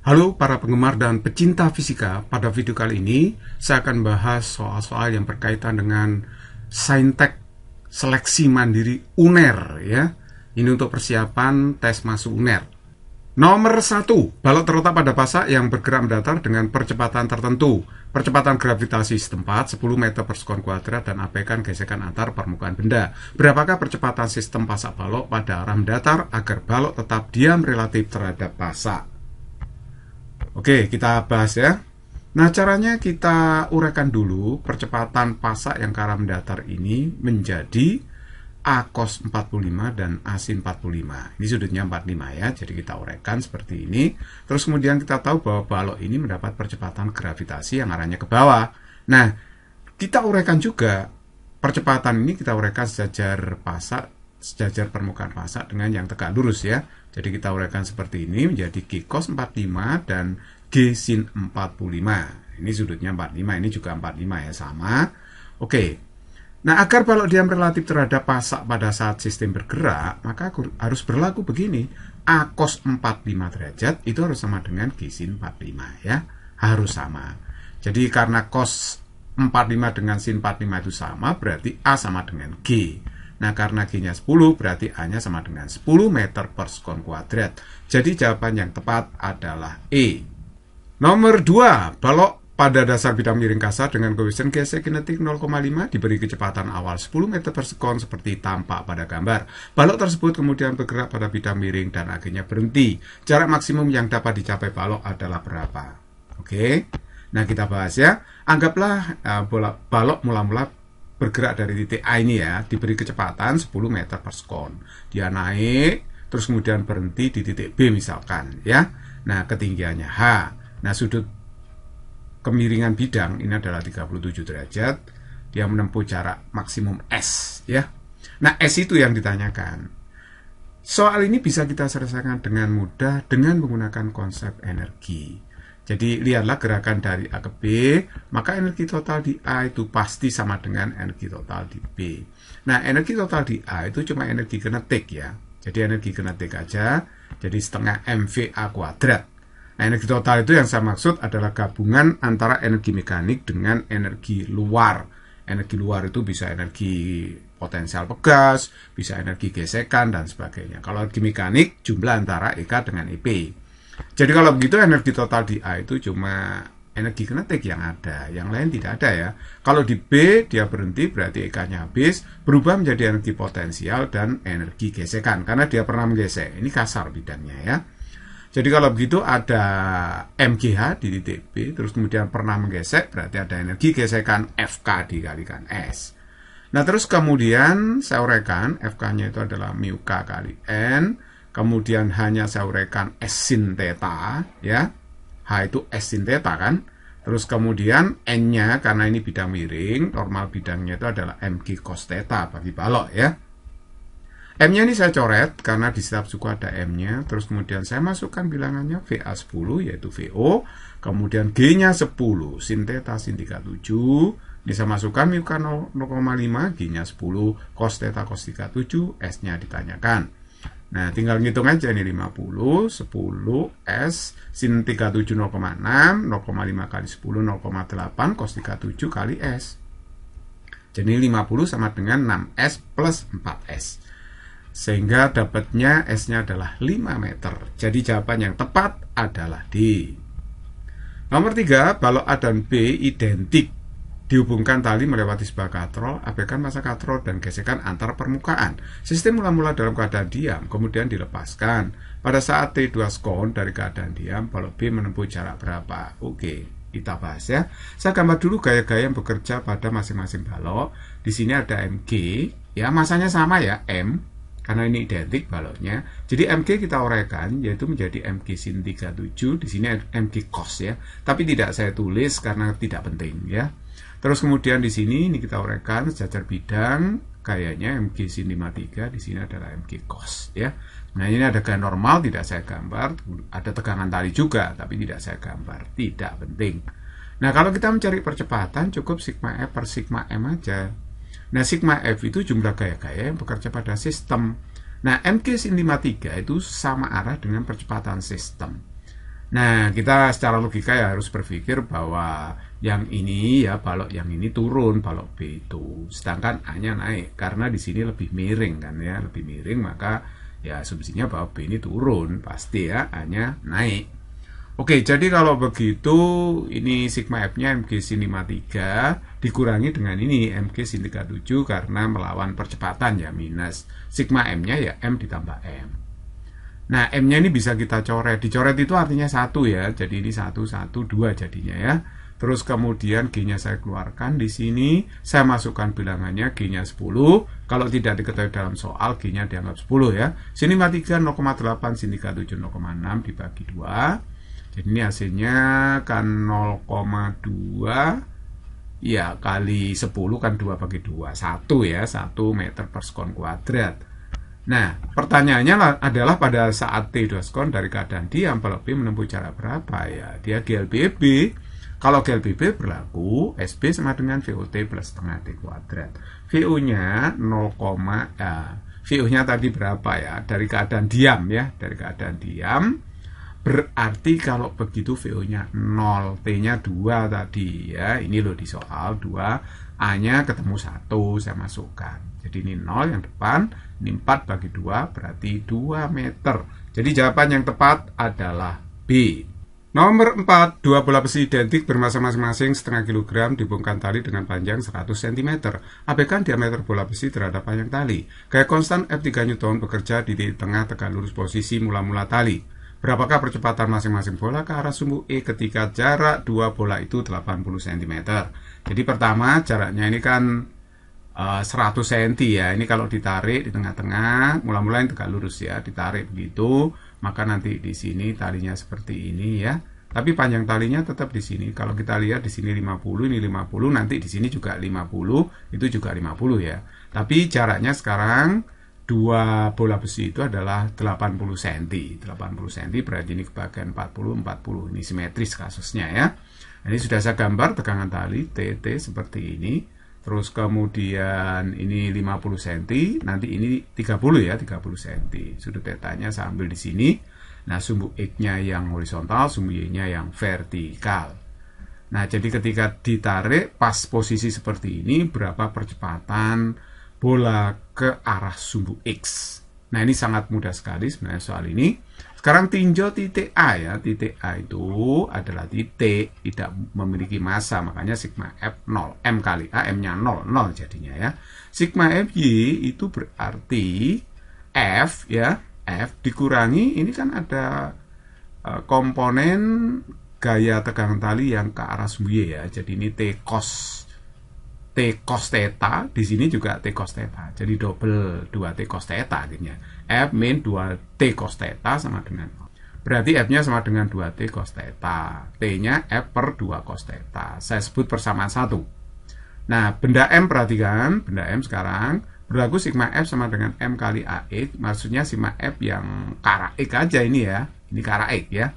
Halo para penggemar dan pecinta fisika, pada video kali ini saya akan bahas soal-soal yang berkaitan dengan Saintek seleksi mandiri UNER ya. Ini untuk persiapan tes masuk UNER. Nomor 1, balok terletak pada pasak yang bergerak mendatar dengan percepatan tertentu. Percepatan gravitasi setempat 10 meter per sekon kuadrat dan abaikan gesekan antar permukaan benda. Berapakah percepatan sistem pasak balok pada arah mendatar agar balok tetap diam relatif terhadap pasak? Oke, kita bahas ya. Nah, caranya kita uraikan dulu percepatan pasak yang ke arah mendatar ini menjadi A cos 45 dan A sin 45. Ini sudutnya 45 ya, jadi kita uraikan seperti ini. Terus kemudian kita tahu bahwa balok ini mendapat percepatan gravitasi yang arahnya ke bawah. Nah, kita uraikan juga percepatan ini, kita uraikan sejajar pasak, sejajar permukaan pasak dengan yang tegak lurus ya. Jadi kita uraikan seperti ini menjadi G cos 45 dan G sin 45. Ini sudutnya 45, ini juga 45 ya, sama. Oke. Nah, agar balok diam relatif terhadap pasak pada saat sistem bergerak, maka harus berlaku begini. A cos 45 derajat itu harus sama dengan G sin 45 ya. Harus sama. Jadi karena cos 45 dengan sin 45 itu sama, berarti A sama dengan G. Nah, karena G-nya 10, berarti A-nya sama dengan 10 meter per sekon kuadrat. Jadi jawaban yang tepat adalah E. Nomor 2, balok pada dasar bidang miring kasar dengan koefisien gesek kinetik 0,5 diberi kecepatan awal 10 meter per sekon seperti tampak pada gambar. Balok tersebut kemudian bergerak pada bidang miring dan akhirnya berhenti. Jarak maksimum yang dapat dicapai balok adalah berapa? Oke. Nah, kita bahas ya. Anggaplah balok mula-mula bergerak dari titik A ini ya, diberi kecepatan 10 meter per sekon. Dia naik, terus kemudian berhenti di titik B misalkan ya. Nah, ketinggiannya H. Nah, sudut kemiringan bidang ini adalah 37 derajat. Dia menempuh jarak maksimum S ya. Nah, S itu yang ditanyakan. Soal ini bisa kita selesaikan dengan mudah dengan menggunakan konsep energi. Jadi lihatlah gerakan dari A ke B, maka energi total di A itu pasti sama dengan energi total di B. Nah, energi total di A itu cuma energi kinetik ya. Jadi energi kinetik aja, jadi setengah MVA kuadrat. Nah, energi total itu yang saya maksud adalah gabungan antara energi mekanik dengan energi luar. Energi luar itu bisa energi potensial pegas, bisa energi gesekan, dan sebagainya. Kalau energi mekanik, jumlah antara EK dengan EP. Jadi kalau begitu energi total di A itu cuma energi kinetik yang ada, yang lain tidak ada ya. Kalau di B dia berhenti berarti EK-nya habis, berubah menjadi energi potensial dan energi gesekan karena dia pernah menggesek. Ini kasar bidangnya ya. Jadi kalau begitu ada MGH di titik B, terus kemudian pernah menggesek berarti ada energi gesekan FK dikalikan S. Nah, terus kemudian saya uraikan FK-nya itu adalah mu K kali N. Kemudian hanya saya uraikan S sin theta ya. H itu S sin theta kan. Terus kemudian N-nya karena ini bidang miring, normal bidangnya itu adalah mg cos theta bagi balok ya. M-nya ini saya coret karena di setiap suku ada M-nya. Terus kemudian saya masukkan bilangannya VA 10 yaitu VO. Kemudian G-nya 10 sin theta sin 37. Bisa masukkan mu K 0,5, G-nya 10 cos theta cos 37, S-nya ditanyakan. Nah, tinggal ngitung aja nih 50, 10, S, sin 37 0,6, 0,5 kali 10, 0,8, cos 37 kali S. Jadi 50 sama dengan 6S plus 4S. Sehingga dapatnya S-nya adalah 5 meter. Jadi jawaban yang tepat adalah D. Nomor 3, balok A dan B identik. Dihubungkan tali melewati sebuah katrol, abaikan massa katrol dan gesekan antar permukaan. Sistem mula-mula dalam keadaan diam, kemudian dilepaskan. Pada saat T2 sekon dari keadaan diam, balok B menempuh jarak berapa? Oke, kita bahas ya. Saya gambar dulu gaya-gaya yang bekerja pada masing-masing balok. Di sini ada MG, ya masanya sama ya, M, karena ini identik baloknya. Jadi MG kita uraikan, yaitu menjadi MG sin 37. Di sini MG cos ya, tapi tidak saya tulis karena tidak penting ya. Terus kemudian di sini ini kita uraikan sejajar bidang gayanya MG sin 53, di sini adalah MG cos ya. Nah, ini ada gaya normal tidak saya gambar, ada tegangan tali juga tapi tidak saya gambar, tidak penting. Nah, kalau kita mencari percepatan cukup sigma F per sigma M aja. Nah, sigma F itu jumlah gaya-gaya yang bekerja pada sistem. Nah, MG sin 53 itu sama arah dengan percepatan sistem. Nah, kita secara logika ya harus berpikir bahwa yang ini ya balok yang ini turun, balok B itu. Sedangkan A-nya naik karena di sini lebih miring kan ya, lebih miring, maka ya asumsinya bahwa B ini turun, pasti ya A-nya naik. Oke, jadi kalau begitu ini sigma F-nya MG sin 53 dikurangi dengan ini MG sin 37 karena melawan percepatan ya, minus sigma M-nya ya M ditambah M. Nah, M-nya ini bisa kita coret. Dicoret itu artinya 1 ya. Jadi ini 1, 1, 2 jadinya ya. Terus kemudian G-nya saya keluarkan di sini. Saya masukkan bilangannya G-nya 10. Kalau tidak diketahui dalam soal, G-nya dianggap 10 ya. Sin 53 0,8, sin 37 0,6 dibagi 2. Jadi ini hasilnya kan 0,2 ya kali 10 kan 2 bagi 2. 1 ya, 1 meter per sekon kuadrat. Nah, pertanyaannya adalah pada saat T2 sekon dari keadaan diam, balok B menempuh jarak berapa ya? Dia GLBB. Kalau GLBB berlaku, SB sama dengan VOT plus setengah T kuadrat. VO-nya 0, VO-nya tadi berapa ya? Dari keadaan diam ya, dari keadaan diam. Berarti kalau begitu VO-nya 0, T-nya 2 tadi ya. Ini loh di soal 2, A-nya ketemu 1, saya masukkan. Jadi ini 0 yang depan, ini 4 bagi 2 berarti 2 meter. Jadi jawaban yang tepat adalah B. Nomor 4, dua bola besi identik bermassa masing-masing setengah kilogram dibungkam tali dengan panjang 100 cm. Abaikan diameter bola besi terhadap panjang tali. Gaya konstan F3 Newton bekerja di titik tengah tegak lurus posisi mula-mula tali. Berapakah percepatan masing-masing bola ke arah sumbu E ketika jarak dua bola itu 80 cm? Jadi pertama jaraknya ini kan 100 cm ya. Ini kalau ditarik di tengah-tengah, mula-mula yang tegak lurus ya, ditarik begitu, maka nanti di sini talinya seperti ini ya. Tapi panjang talinya tetap di sini. Kalau kita lihat di sini 50, ini 50, nanti di sini juga 50, itu juga 50 ya. Tapi jaraknya sekarang dua bola besi itu adalah 80 cm. 80 cm berarti ini kebagian 40, 40. Ini simetris kasusnya ya. Ini sudah saya gambar tegangan tali TT seperti ini. Terus kemudian ini 50 cm, nanti ini 30 ya, 30 cm. Sudut tetanya saya ambil di sini. Nah, sumbu X-nya yang horizontal, sumbu Y-nya yang vertikal. Nah, jadi ketika ditarik pas posisi seperti ini, berapa percepatan bola ke arah sumbu X. Nah, ini sangat mudah sekali sebenarnya soal ini. Sekarang tinjau titik A ya. Titik A itu adalah titik tidak memiliki massa, makanya sigma F 0. M kali A, M-nya 0, 0 jadinya ya. Sigma FY itu berarti F ya, F dikurangi, ini kan ada komponen gaya tegangan tali yang ke arah sumbu Y ya. Jadi ini T cos theta, di sini juga T cos theta. Jadi double 2T cos theta akhirnya. F min 2T cos theta sama dengan 0. Berarti F-nya sama dengan 2T cos theta. T-nya F per 2 cos theta. Saya sebut persamaan 1. Nah, benda M perhatikan, benda M sekarang berlaku sigma F sama dengan M kali AX. Maksudnya sigma F yang ke arah X aja ini ya. Ini ke arah X ya.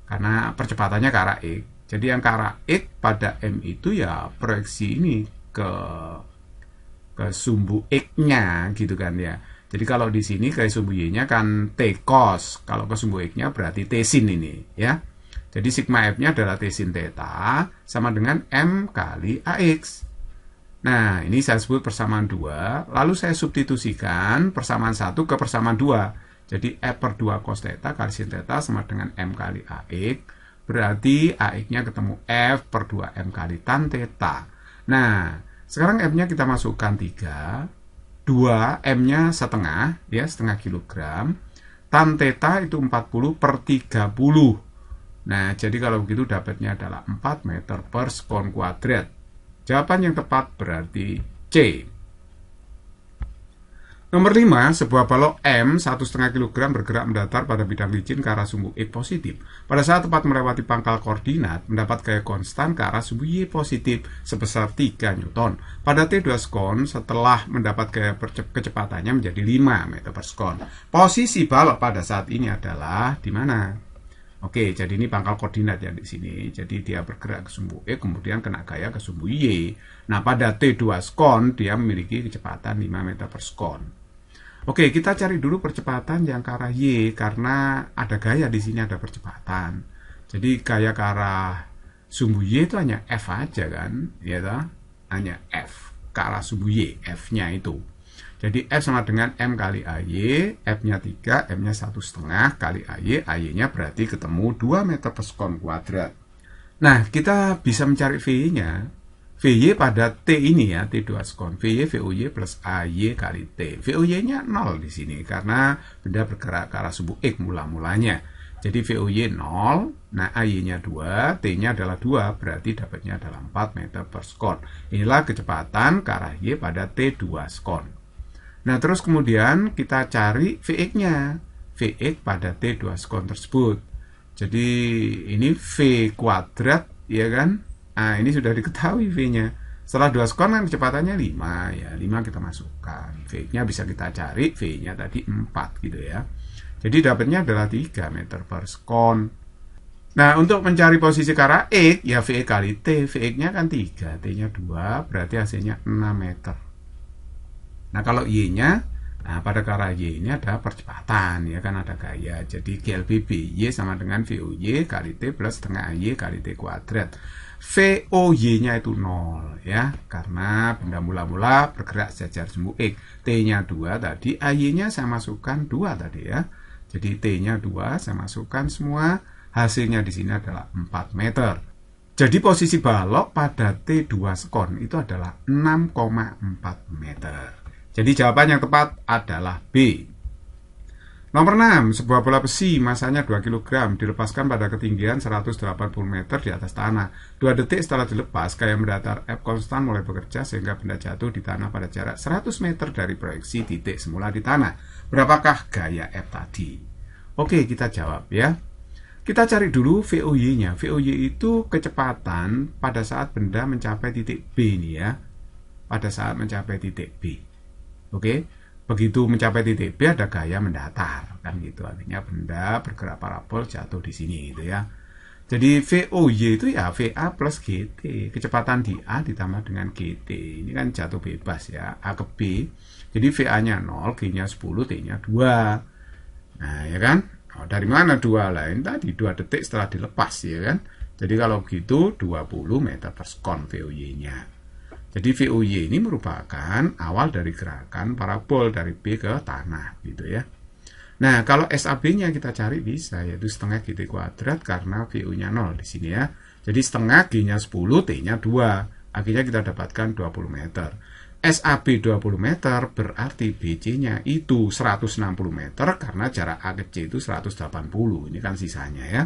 Karena percepatannya ke arah X. Jadi yang ke arah X pada M itu ya proyeksi ini ke sumbu X-nya gitu kan ya. Jadi kalau di sini ke sumbu Y-nya kan T cos, kalau ke sumbu X-nya berarti T sin ini ya. Jadi sigma F-nya adalah T sin theta sama dengan M kali AX. Nah, ini saya sebut persamaan 2, lalu saya substitusikan persamaan 1 ke persamaan 2. Jadi F per 2 cos theta kali sin theta sama dengan M kali AX. Berarti AX-nya ketemu F per 2M kali tan theta. Nah, sekarang F-nya kita masukkan 3. 2, M-nya setengah, ya setengah kilogram. Tan theta itu 40 per 30. Nah, jadi kalau begitu dapatnya adalah 4 meter per sekon kuadrat. Jawaban yang tepat berarti C. Nomor 5, sebuah balok M 1,5 kg bergerak mendatar pada bidang licin ke arah sumbu X positif. Pada saat tepat melewati pangkal koordinat, mendapat gaya konstan ke arah sumbu Y positif sebesar 3 Newton. Pada T2 sekon, setelah mendapat gaya kecepatannya menjadi 5 meter per sekon. Posisi balok pada saat ini adalah di mana? Oke, jadi ini pangkal koordinat ya di sini. Jadi dia bergerak ke sumbu X, kemudian kena gaya ke sumbu Y. Nah, pada T2 sekon, dia memiliki kecepatan 5 meter per sekon. Oke, kita cari dulu percepatan yang ke arah Y, karena ada gaya di sini, ada percepatan. Jadi gaya ke arah sumbu Y itu hanya F aja kan, ya toh? Hanya F ke arah sumbu Y, F-nya itu. Jadi F sama dengan M kali AY, F-nya 3, M-nya 1,5 kali AY, AY-nya berarti ketemu 2 meter per sekon kuadrat. Nah, kita bisa mencari VY-nya. VY pada T ini ya, T2 sekon. VY, VOY plus AY kali T. VOY-nya 0 di sini, karena benda bergerak ke arah sumbu X mula-mulanya. Jadi VOY 0, nah AY-nya 2, T-nya adalah 2, berarti dapatnya adalah 4 meter per sekon. Inilah kecepatan ke arah Y pada T2 sekon. Nah, terus kemudian kita cari Vx-nya. Vx pada T2 sekon tersebut. Jadi, ini V kuadrat, ya kan? Nah, ini sudah diketahui V-nya. Setelah 2 sekon kan kecepatannya 5, ya. 5 kita masukkan. V-nya bisa kita cari, V-nya tadi 4, gitu ya. Jadi, dapatnya adalah 3 meter per sekon. Nah, untuk mencari posisi ke arah X, ya Vx kali T. Vx-nya kan 3, T-nya 2, berarti hasilnya 6 meter. Nah, kalau Y-nya, nah pada ke arah Y ini ada percepatan, ya kan, ada gaya. Jadi GLBB, Y sama dengan VOY kali T plus setengah AY kali T kuadrat. VOY-nya itu 0, ya, karena benda mula-mula bergerak sejajar sumbu X. T-nya 2 tadi, AY-nya saya masukkan 2 tadi ya. Jadi T-nya 2, saya masukkan semua, hasilnya di sini adalah 4 meter. Jadi posisi balok pada T2 sekon itu adalah 6,4 meter. Jadi jawaban yang tepat adalah B. Nomor 6, sebuah bola besi masanya 2 kg dilepaskan pada ketinggian 180 meter di atas tanah. 2 detik setelah dilepas, gaya mendatar F konstan mulai bekerja sehingga benda jatuh di tanah pada jarak 100 meter dari proyeksi titik semula di tanah. Berapakah gaya F tadi? Oke, kita jawab ya. Kita cari dulu VOY-nya. VOY itu kecepatan pada saat benda mencapai titik B nih ya. Pada saat mencapai titik B. Oke, begitu mencapai titik B ada gaya mendatar, kan gitu. Artinya benda bergerak parabol jatuh di sini gitu ya. Jadi VOY itu ya VA plus GT. Kecepatan di A ditambah dengan GT. Ini kan jatuh bebas ya, A ke B. Jadi VA-nya 0, G-nya 10, T-nya 2. Nah, ya kan? Oh, dari mana 2 lain? Tadi 2 detik setelah dilepas ya kan. Jadi kalau begitu 20 meter per sekon VOY-nya. Jadi VOY ini merupakan awal dari gerakan parabol dari B ke tanah gitu ya. Nah, kalau SAB-nya kita cari bisa, yaitu setengah GT kuadrat karena VO-nya 0 di sini ya. Jadi setengah G-nya 10, T-nya 2. Akhirnya kita dapatkan 20 meter. SAB 20 meter berarti BC-nya itu 160 meter karena jarak A ke C itu 180. Ini kan sisanya ya.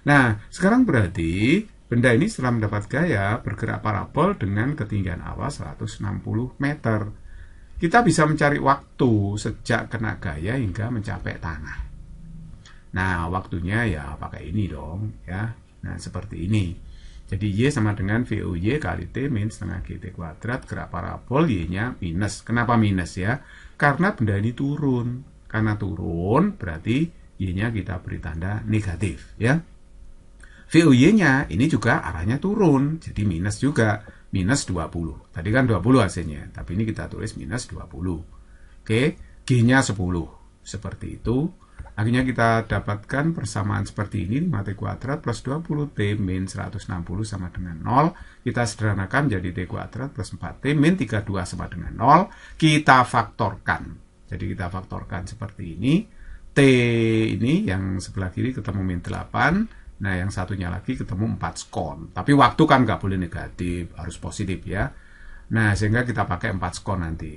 Nah, sekarang berarti benda ini setelah mendapat gaya bergerak parabol dengan ketinggian awal 160 meter. Kita bisa mencari waktu sejak kena gaya hingga mencapai tanah. Nah, waktunya ya pakai ini dong ya. Nah, seperti ini. Jadi Y sama dengan VOY kali T min setengah GT kuadrat, gerak parabol Y-nya minus. Kenapa minus ya? Karena benda ini turun. Karena turun berarti Y-nya kita beri tanda negatif ya. VOY-nya ini juga arahnya turun, jadi minus juga, minus 20. Tadi kan 20 hasilnya, tapi ini kita tulis minus 20. Oke, G-nya 10, seperti itu. Akhirnya kita dapatkan persamaan seperti ini, 5T kuadrat plus 20T min 160 sama dengan 0. Kita sederhanakan jadi T kuadrat plus 4T min 32 sama dengan 0. Kita faktorkan, jadi kita faktorkan seperti ini. T ini yang sebelah kiri ketemu min 8. Nah, yang satunya lagi ketemu 4 sekon. Tapi waktu kan nggak boleh negatif, harus positif ya. Nah, sehingga kita pakai 4 sekon nanti.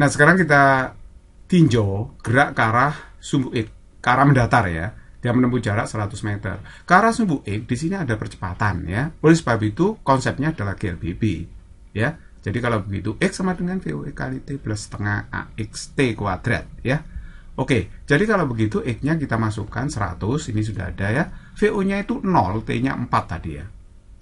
Nah, sekarang kita tinjau gerak ke arah sumbu X, ke arah mendatar ya. Dia menempuh jarak 100 meter. Ke arah sumbu X, di sini ada percepatan ya. Oleh sebab itu, konsepnya adalah GLBB ya. Jadi kalau begitu, X sama dengan VOE kali T plus setengah AXT kuadrat ya. Oke, jadi kalau begitu X-nya kita masukkan 100, ini sudah ada ya. VO-nya itu 0, T-nya 4 tadi ya.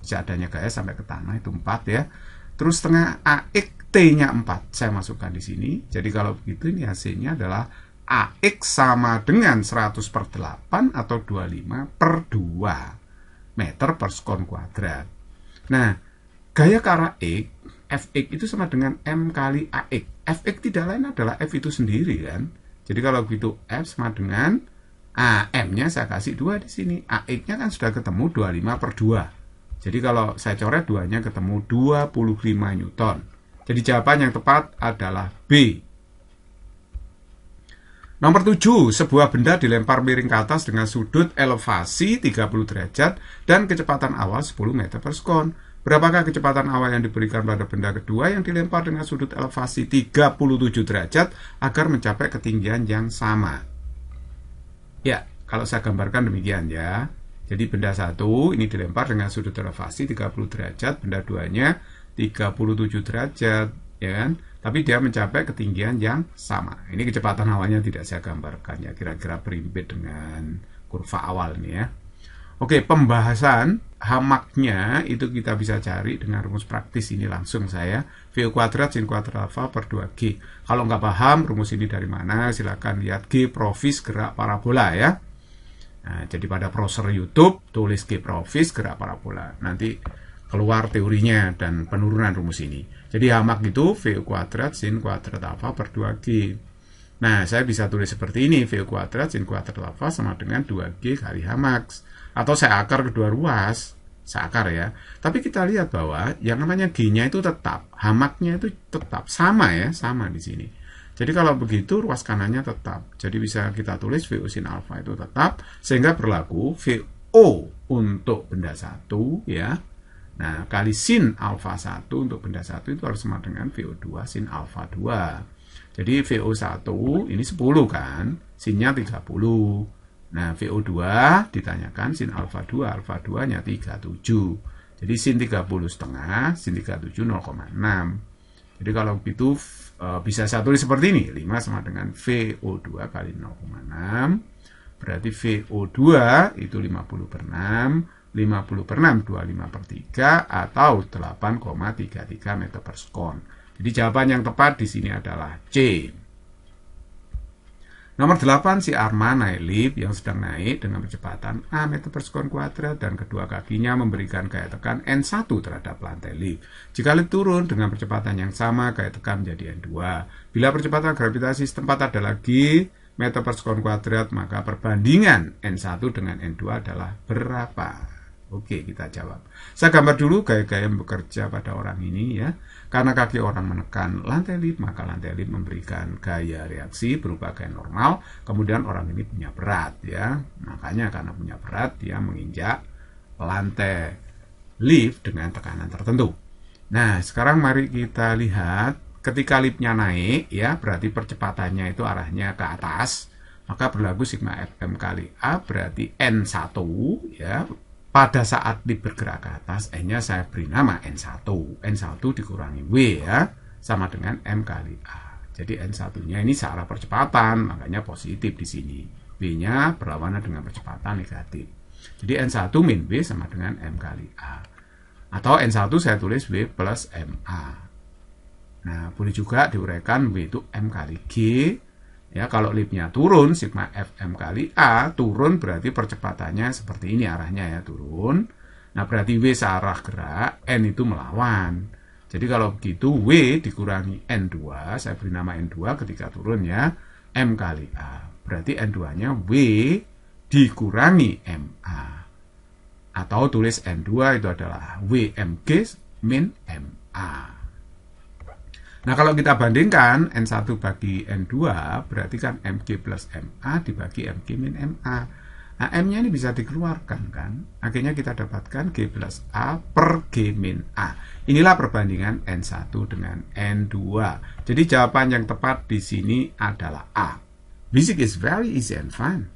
Seadanya gaya sampai ke tanah itu 4 ya. Terus setengah AX, T-nya 4, saya masukkan di sini. Jadi kalau begitu ini hasilnya adalah AX sama dengan 100 per 8 atau 25 per 2 meter per sekon kuadrat. Nah, gaya ke arah X, Fx itu sama dengan M kali AX. Fx tidak lain adalah F itu sendiri kan. Jadi kalau begitu F sama dengan M-nya saya kasih 2 di sini. AX-nya kan sudah ketemu 25 per 2. Jadi kalau saya coret 2-nya ketemu 25 Newton. Jadi jawaban yang tepat adalah B. Nomor 7, sebuah benda dilempar miring ke atas dengan sudut elevasi 30 derajat dan kecepatan awal 10 meter per sekon. Berapakah kecepatan awal yang diberikan pada benda kedua yang dilempar dengan sudut elevasi 37 derajat agar mencapai ketinggian yang sama? Ya, kalau saya gambarkan demikian ya. Jadi benda 1 ini dilempar dengan sudut elevasi 30 derajat, benda 2-nya 37 derajat, ya kan? Tapi dia mencapai ketinggian yang sama. Ini kecepatan awalnya tidak saya gambarkan ya, kira-kira berimbit dengan kurva awal ini ya. Oke, pembahasan hamaknya itu kita bisa cari dengan rumus praktis ini langsung saya. VO kuadrat sin kuadrat alfa per 2G. Kalau nggak paham rumus ini dari mana, silakan lihat G Profis gerak parabola ya. Nah, jadi pada browser YouTube tulis G Profis gerak parabola. Nanti keluar teorinya dan penurunan rumus ini. Jadi hamak itu VO kuadrat sin kuadrat alfa per 2G. Nah, saya bisa tulis seperti ini. VO kuadrat sin kuadrat alfa sama dengan 2G kali hamak. Atau saya akar kedua ruas. Saya akar ya. Tapi kita lihat bahwa yang namanya G-nya itu tetap. Hamaknya itu tetap. Sama ya. Sama di sini. Jadi kalau begitu ruas kanannya tetap. Jadi bisa kita tulis VO sin alfa itu tetap. Sehingga berlaku VO untuk benda 1 ya. Nah, kali sin alfa 1 untuk benda 1 itu harus sama dengan VO2 sin alfa 2. Jadi VO1 ini 10 kan, sinnya 30. Nah, VO2 ditanyakan sin alfa 2, alfa 2-nya 37. Jadi sin 30 setengah, sin 37 0,6. Jadi kalau begitu bisa saya tulis seperti ini, 5 sama dengan VO2 kali 0,6. Berarti VO2 itu 50 per 6. 50 per 6, 25 per 3 atau 8,33 meter per sekon. Jadi jawaban yang tepat di sini adalah C. Nomor 8, si Arman naik lift yang sedang naik dengan kecepatan A meter per sekon kuadrat dan kedua kakinya memberikan gaya tekan N1 terhadap lantai lift. Jika lift turun dengan percepatan yang sama, gaya tekan menjadi N2. Bila percepatan gravitasi setempat adalah G meter per sekon kuadrat, maka perbandingan N1 dengan N2 adalah berapa? Oke, kita jawab. Saya gambar dulu gaya-gaya bekerja pada orang ini ya. Karena kaki orang menekan lantai lift, maka lantai lift memberikan gaya reaksi berupa gaya normal. Kemudian orang ini punya berat ya. Makanya karena punya berat, dia menginjak lantai lift dengan tekanan tertentu. Nah, sekarang mari kita lihat ketika liftnya naik ya, berarti percepatannya itu arahnya ke atas. Maka berlaku sigma Fm kali A berarti N1 ya. Pada saat lift bergerak ke atas, N-nya saya beri nama N1. N1 dikurangi W ya, sama dengan M kali A. Jadi N1-nya ini searah percepatan, makanya positif di sini. W-nya berlawanan dengan percepatan negatif. Jadi N1 min W sama dengan M kali A. Atau N1 saya tulis W plus MA. Nah, boleh juga diuraikan W itu M kali G. Ya, kalau liftnya turun, sigma Fm kali A, turun berarti percepatannya seperti ini arahnya ya, turun. Nah, berarti W searah gerak, N itu melawan. Jadi kalau begitu, W dikurangi N2, saya beri nama N2 ketika turun ya, M kali A. Berarti N2-nya W dikurangi MA. Atau tulis N2 itu adalah WMG min MA. Nah, kalau kita bandingkan N1 bagi N2, berarti kan MG plus MA dibagi MG min MA. Nah, M-nya ini bisa dikeluarkan kan. Akhirnya kita dapatkan G plus A per G min A. Inilah perbandingan N1 dengan N2. Jadi jawaban yang tepat di sini adalah A. Basic is very easy and fun.